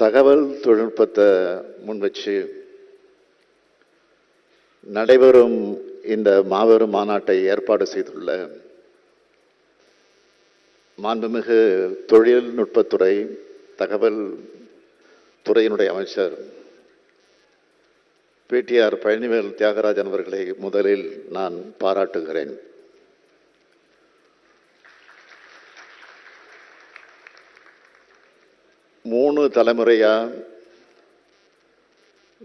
தகவல் தொழில்நுட்பத்தை முன் வச்சு நடைபெறும் இந்த மாபெரும் மாநாட்டை ஏற்பாடு செய்துள்ள மாண்புமிகு தொழில்நுட்பத்துறை தகவல் துறையினுடைய அமைச்சர் பிடிஆர் பழனிவேல் தியாகராஜன் அவர்களை முதலில் நான் பாராட்டுகிறேன். மூணு தலைமுறையா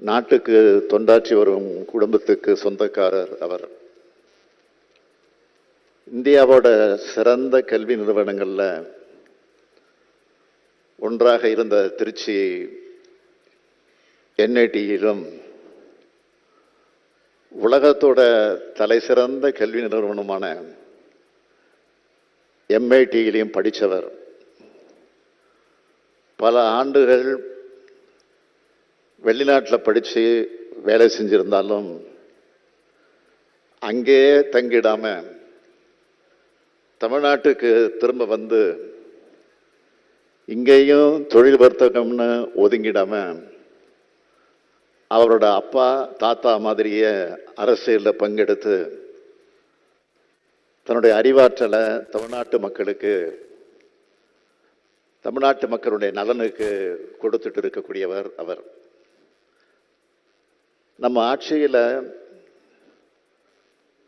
நாட்டுக்கு தொண்டாற்றி வரும் குடும்பத்துக்கு சொந்தக்காரர் அவர். இந்தியாவோட சிறந்த கல்வி நிறுவனங்கள்ல ஒன்றாக இருந்த திருச்சி என்ஐடியிலும் உலகத்தோட தலை சிறந்த கல்வி நிறுவனமான எம்ஐடியிலையும் படித்தவர். பல ஆண்டுகள் வெளிநாட்டில் படித்து வேலை செஞ்சிருந்தாலும் அங்கேயே தங்கிடாம தமிழ்நாட்டுக்கு திரும்ப வந்து இங்கேயும் தொழில் வர்த்தகம்னு ஒதுங்கிடாம அவரோட அப்பா தாத்தா மாதிரியே அரசியலில் பங்கெடுத்து தன்னுடைய அறிவாற்றலை தமிழ்நாட்டு மக்களுடைய நலனுக்கு கொடுத்துட்டு இருக்கக்கூடியவர் அவர். நம்ம ஆட்சியில்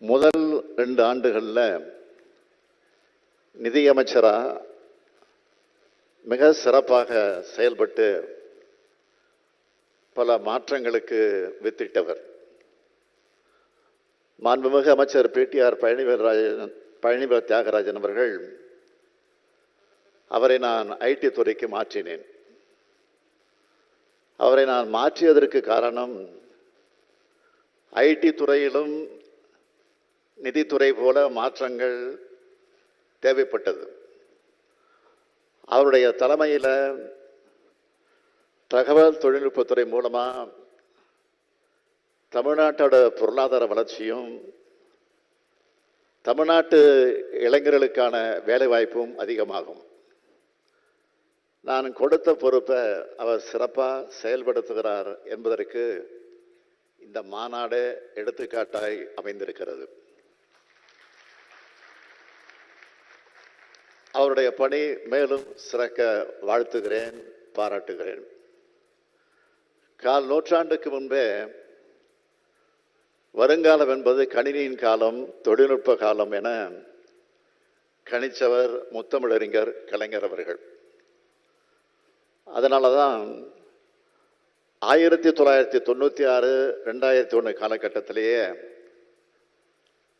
முதல் 2 ஆண்டுகளில் நிதியமைச்சராக மிக சிறப்பாக செயல்பட்டு பல மாற்றங்களுக்கு வித்திட்டவர். மாண்புமிகு அமைச்சர் பிடிஆர் பழனிவேல் தியாகராஜன் அவர்கள், அவரை நான் ஐடி துறைக்கு மாற்றினேன். அவரை நான் மாற்றியதற்கு காரணம் ஐடி துறையிலும் நிதித்துறை போல மாற்றங்கள் தேவைப்பட்டது. அவருடைய தலைமையில் தகவல் தொழில்நுட்பத்துறை மூலமாக தமிழ்நாட்டோட பொருளாதார வளர்ச்சியும் தமிழ்நாட்டு இளைஞர்களுக்கான வேலைவாய்ப்பும் அதிகமாகும். நான் கொடுத்த பொறுப்பை அவர் சிறப்பாக செயல்படுத்துகிறார் என்பதற்கு இந்த மாநாடு எடுத்துக்காட்டாய் அமைந்திருக்கிறது. அவருடைய பணி மேலும் சிறக்க வாழ்த்துகிறேன், பாராட்டுகிறேன். 1/4 நூற்றாண்டுக்கு முன்பே வருங்காலம் என்பது கணினியின் காலம், தொழில்நுட்ப காலம் என கணிச்சவர் முத்தமிழறிஞர் கலைஞர் அவர்கள். அதனால தான் 1996, 2001 காலகட்டத்திலேயே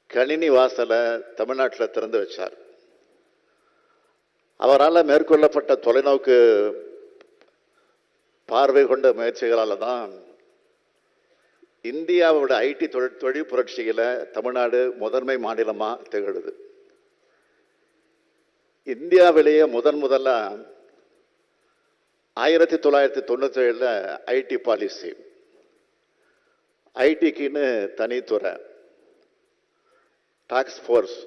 கணினி வாசலை தமிழ்நாட்டில் திறந்து வச்சார். அவரால் மேற்கொள்ளப்பட்ட தொலைநோக்கு பார்வை கொண்ட முயற்சிகளால் தான் இந்தியாவோட ஐடி தொழில் புரட்சியில் தமிழ்நாடு முதன்மை மாநிலமாக திகழுது. இந்தியாவிலேயே முதல்ல 1997 ஐடி பாலிசி, ஐடிக்குன்னு தனித்துறை, டாஸ்க் ஃபோர்ஸ்,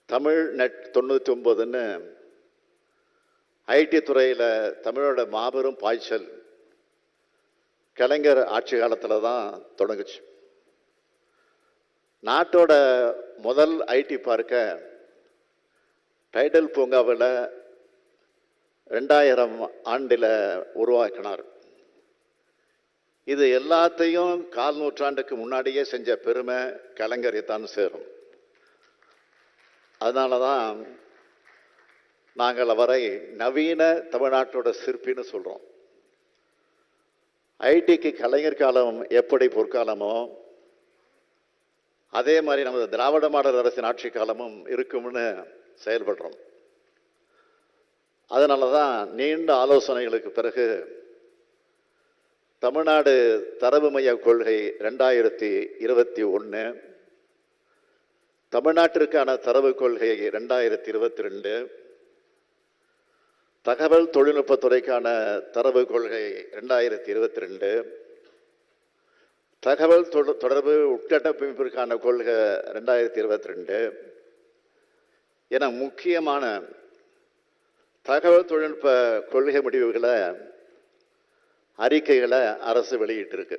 தமிழ் நெட் 99ன்னு ஐடி துறையில் தமிழோட மாபெரும் பாய்ச்சல் கலைஞர் ஆட்சி காலத்தில் தான் தொடங்குச்சு. நாட்டோட முதல் ஐடி பார்க்க டைடல் பூங்காவில் 2000 ஆண்டில் உருவாக்கினார். இது எல்லாத்தையும் 1/4 நூற்றாண்டுக்கு முன்னாடியே செஞ்ச பெருமை கலைஞரை தான் சேரும். அதனால தான் நாங்கள் அவரை நவீன தமிழ்நாட்டோட சிற்பின்னு சொல்கிறோம். ஐடிக்கு கலைஞர் காலம் எப்படி பொற்காலமோ அதே மாதிரி நமது திராவிட மாடல் அரசின் ஆட்சி காலமும் இருக்கும்னு செயல்படுறோம். அதனால தான் நீண்ட ஆலோசனைகளுக்கு பிறகு தமிழ்நாடு தரவு மைய கொள்கை 2021, தமிழ்நாட்டிற்கான தரவு கொள்கை 2022, தகவல் தொழில்நுட்பத்துறைக்கான தரவு கொள்கை 2022, தகவல் தொடர்பு உட்கட்டமைப்பிற்கான கொள்கை 2022 என முக்கியமான தகவல் தொழில்நுட்ப கொள்கை முடிவுகளை அறிக்கைகளை அரசு வெளியிட்டிருக்கு.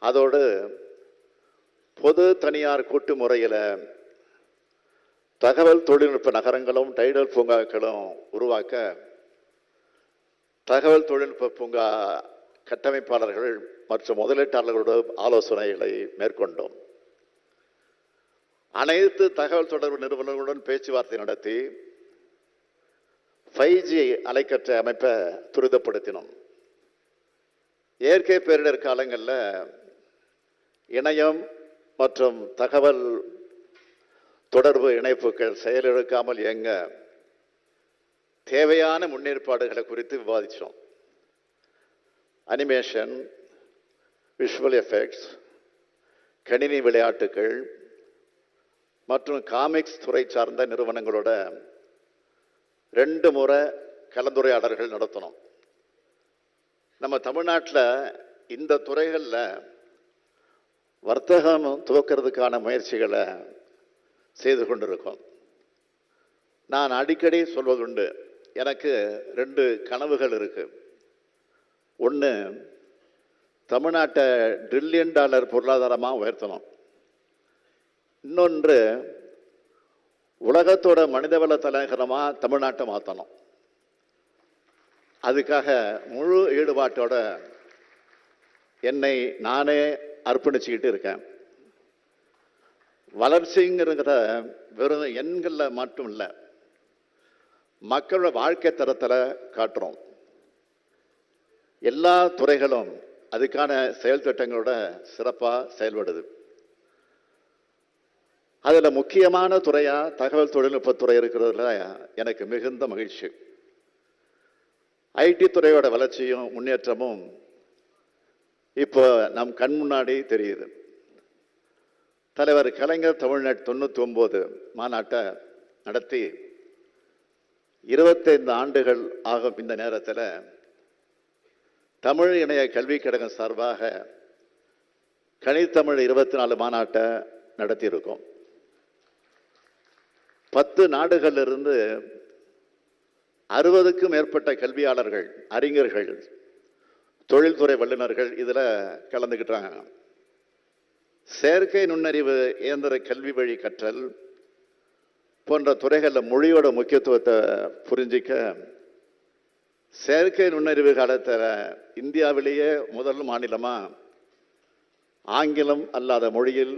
அதோடு பொது தனியார் கூட்டு முறையில் தகவல் தொழில்நுட்ப நகரங்களும் டைடல் பூங்காக்களும் உருவாக்க தகவல் தொழில்நுட்ப பூங்கா கட்டமைப்பாளர்கள் மற்றும் முதலீட்டாளர்களோட ஆலோசனைகளை மேற்கொண்டோம். அனைத்து தகவல் தொடர்பு நிறுவனங்களுடன் பேச்சுவார்த்தை நடத்தி 5G அலைக்கற்றை அமைப்பை துரிதப்படுத்தினோம். இயற்கை பேரிடர் காலங்களில் இணையம் மற்றும் தகவல் தொடர்பு இணைப்புகள் செயலிழக்காமல் இயங்க தேவையான முன்னேற்பாடுகளை குறித்து விவாதித்தோம். அனிமேஷன், விஷுவல் எஃபெக்ட்ஸ், கணினி விளையாட்டுகள் மற்றும் காமிக்ஸ் துறை சார்ந்த நிறுவனங்களோட 2 முறை கலந்துரையாடல்கள் நடத்தணும். நம்ம தமிழ்நாட்டில் இந்த துறைகளில் வர்த்தகம் துவக்கிறதுக்கான முயற்சிகளை செய்து கொண்டிருக்கோம். நான் அடிக்கடி சொல்வதுண்டு, எனக்கு 2 கனவுகள் இருக்கு. ஒன்று, தமிழ்நாட்டை $1 டிரில்லியன் பொருளாதாரமாக உயர்த்தணும். இன்னொன்று, உலகத்தோட மனிதவள தலைநகரமாக தமிழ்நாட்டை மாற்றணும். அதுக்காக முழு ஈடுபாட்டோட என்னை நானே அர்ப்பணிச்சுக்கிட்டு இருக்கேன். வளர்ச்சிங்கிறத வெறும் எண்களில் மட்டும் இல்லை, மக்களோட வாழ்க்கை தரத்தில் காட்டுறோம். எல்லா துறைகளும் அதுக்கான செயல் திட்டங்களோட சிறப்பாக செயல்படுது. அதில் முக்கியமான துறையாக தகவல் தொழில்நுட்பத்துறை இருக்கிறதுல எனக்கு மிகுந்த மகிழ்ச்சி. ஐடி துறையோட வளர்ச்சியும் முன்னேற்றமும் இப்போ நம் கண் முன்னாடி தெரியுது. தலைவர் கலைஞர் தமிழ்நாடு 99 மாநாட்டை நடத்தி 25 ஆண்டுகள் ஆகும். இந்த நேரத்தில் தமிழ் இணைய கல்விக் கழகம் சார்பாக கணித்தமிழ் 24 மாநாட்டை நடத்தியிருக்கோம். 10 நாடுகளிலிருந்து 60க்கும் மேற்பட்ட கல்வியாளர்கள், அறிஞர்கள், தொழில்துறை வல்லுநர்கள் இதில் கலந்துக்கிட்டாங்க. செயற்கை நுண்ணறிவு, இயந்திர கல்வி வழி கற்றல் போன்ற துறைகளில் மொழியோட முக்கியத்துவத்தை புரிஞ்சிக்க செயற்கை நுண்ணறிவு காலத்தில் இந்தியாவிலேயே முதல் மாநிலமாக ஆங்கிலம் அல்லாத மொழியில்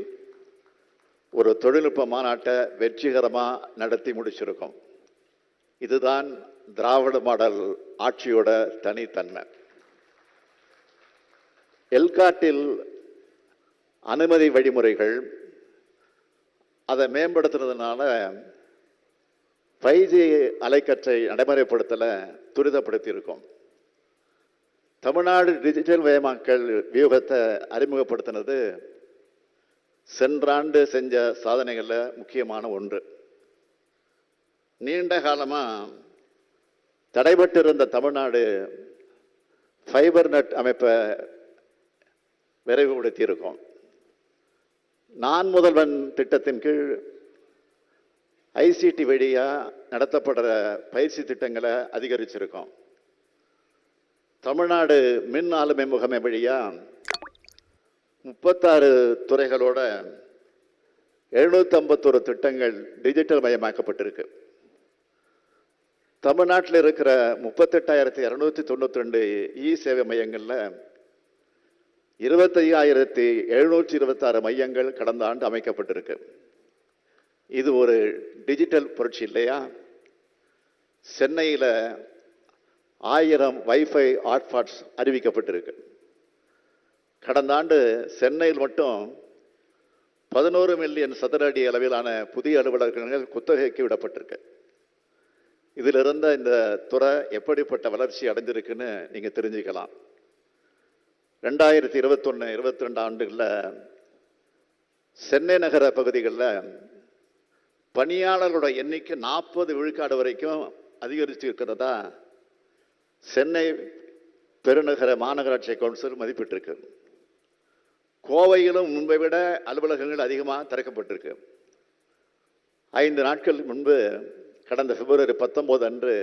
ஒரு தொழில்நுட்ப மாநாட்டை வெற்றிகரமாக நடத்தி முடிச்சிருக்கோம். இதுதான் திராவிட மாடல் ஆட்சியோட தனித்தன்மை. எல்காட்டில் அனுமதி வழிமுறைகள் அதை மேம்படுத்துறதுனால 5G அலைக்கற்றை நடைமுறைப்படுத்தல துரிதப்படுத்தி இருக்கோம். தமிழ்நாடு டிஜிட்டல் மயமாக்கல் வியூகத்தை அறிமுகப்படுத்தினது சென்ற ஆண்டு செஞ்ச சாதனைகளில் முக்கியமான ஒன்று. நீண்ட காலமாக தடைபட்டிருந்த தமிழ்நாடு ஃபைபர் நெட் அமைப்பை விரைவுபடுத்தி இருக்கோம். நான் முதல்வன் திட்டத்தின் கீழ் ஐசிடி வழியாக நடத்தப்படுற பயிற்சி திட்டங்களை அதிகரிச்சிருக்கோம். தமிழ்நாடு மின் ஆளுமை முகமை வழியாக 36 துறைகளோட 751 திட்டங்கள் டிஜிட்டல் மயமாக்கப்பட்டிருக்கு. தமிழ்நாட்டில் இருக்கிற 38,292 சேவை மையங்களில் 25,726 மையங்கள் கடந்த ஆண்டு அமைக்கப்பட்டிருக்கு. இது ஒரு டிஜிட்டல் புரட்சி இல்லையா? சென்னையில் 1000 வைஃபை ஹாட்ஸ்பாட்ஸ் அறிவிக்கப்பட்டிருக்கு. கடந்த ஆண்டு சென்னையில் மட்டும் 11 மில்லியன் சதுர அடி அளவிலான புதிய அலுவலகங்கள் குத்தகைக்கு விடப்பட்டிருக்கு. இதில் இருந்த இந்த துறை எப்படிப்பட்ட வளர்ச்சி அடைஞ்சிருக்குன்னு நீங்கள் தெரிஞ்சுக்கலாம். 2021-22 ஆண்டுகளில் சென்னை நகர பகுதிகளில் பணியாளர்களோட எண்ணிக்கை 40 விழுக்காடு வரைக்கும் அதிகரித்து இருக்கிறதா சென்னை பெருநகர மாநகராட்சி கவுன்சில் மதிப்பிட்டிருக்கு. கோவையிலும் முன்பை விட அலுவலகங்கள் அதிகமாக திறக்கப்பட்டிருக்கு. 5 நாட்கள் முன்பு கடந்த பிப்ரவரி 19 அன்று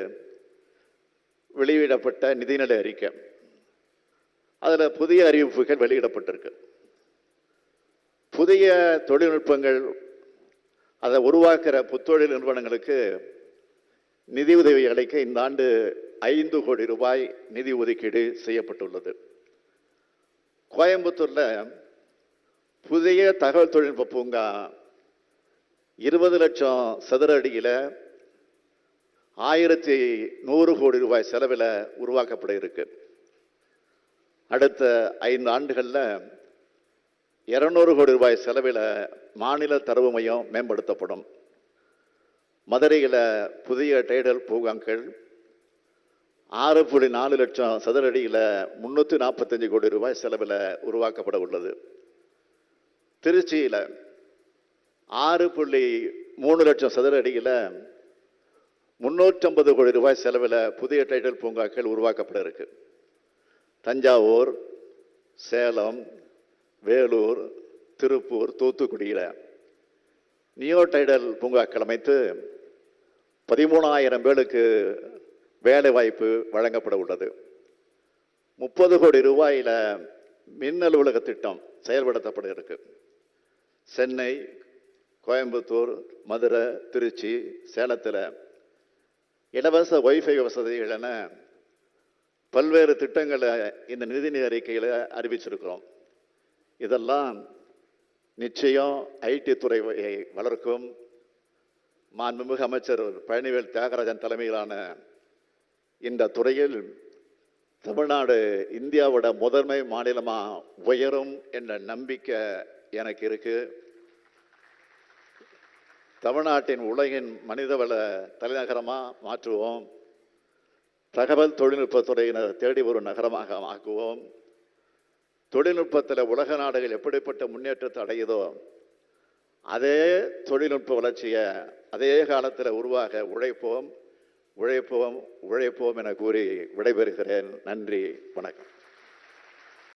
வெளியிடப்பட்ட நிதிநிலை அறிக்கை. அதில் புதிய அறிவிப்புகள் வெளியிடப்பட்டிருக்கு. புதிய தொழில்நுட்பங்கள் அதை உருவாக்குற புத்தொழில் நிறுவனங்களுக்கு நிதி உதவி அளிக்க இந்த ஆண்டு 5 கோடி ரூபாய் நிதி ஒதுக்கீடு செய்யப்பட்டுள்ளது. கோயம்புத்தூர்ல புதிய தகவல் தொழில்நுட்ப பூங்கா 20 லட்சம் சதுர அடியில் 1100 கோடி ரூபாய் செலவில் உருவாக்கப்பட இருக்கு. அடுத்த 5 ஆண்டுகளில் 200 கோடி ரூபாய் செலவில் மாநில தரவு மையம் மேம்படுத்தப்படும். மதுரையில் புதிய டைடல் பூங்காக்கள் 6.4 லட்சம் சதுர அடியில் 345 கோடி ரூபாய் செலவில் உருவாக்கப்பட உள்ளது. திருச்சியில் 6.3 லட்சம் சதுர அடியில் 350 கோடி ரூபாய் செலவில் புதிய டைடல் பூங்காக்கள் உருவாக்கப்பட இருக்கு. தஞ்சாவூர், சேலம், வேலூர், திருப்பூர், தூத்துக்குடியில் நியோ டைடல் பூங்காக்கள் அமைத்து 13,000 பேருக்கு வேலை வாய்ப்பு வழங்கப்பட உள்ளது. 30 கோடி ரூபாயில் மின் அலுவலக திட்டம் செயல்படுத்தப்பட இருக்கு. சென்னை, கோயம்புத்தூர், மதுரை, திருச்சி, சேலத்தில் இலவச வைஃபை வசதிகள் என பல்வேறு திட்டங்களை இந்த நிதிநிலை அறிக்கையில் அறிவிச்சிருக்கிறோம். இதெல்லாம் நிச்சயம் ஐடி துறையை வளர்க்கும். மாண்புமிகு அமைச்சர் பழனிவேல் தியாகராஜன் தலைமையிலான இந்த துறையில் தமிழ்நாடு இந்தியாவோட முதன்மை மாநிலமாக உயரும் என்ற நம்பிக்கை எனக்கு இருக்கு. தமிழ்நாட்டின் உலகின் மனிதவள தலைநகரமாக மாற்றுவோம். தகவல் தொழில்நுட்பத்துறையினர் தேடி ஒரு நகரமாக ஆக்குவோம். தொழில்நுட்பத்தில் உலக நாடுகள் எப்படிப்பட்ட முன்னேற்றத்தை அடையுதோ அதே தொழில்நுட்ப வளர்ச்சியை அதே காலத்தில் உருவாக உழைப்போம், உழைப்போம், உழைப்போம் என கூறி விடைபெறுகிறேன். நன்றி, வணக்கம்.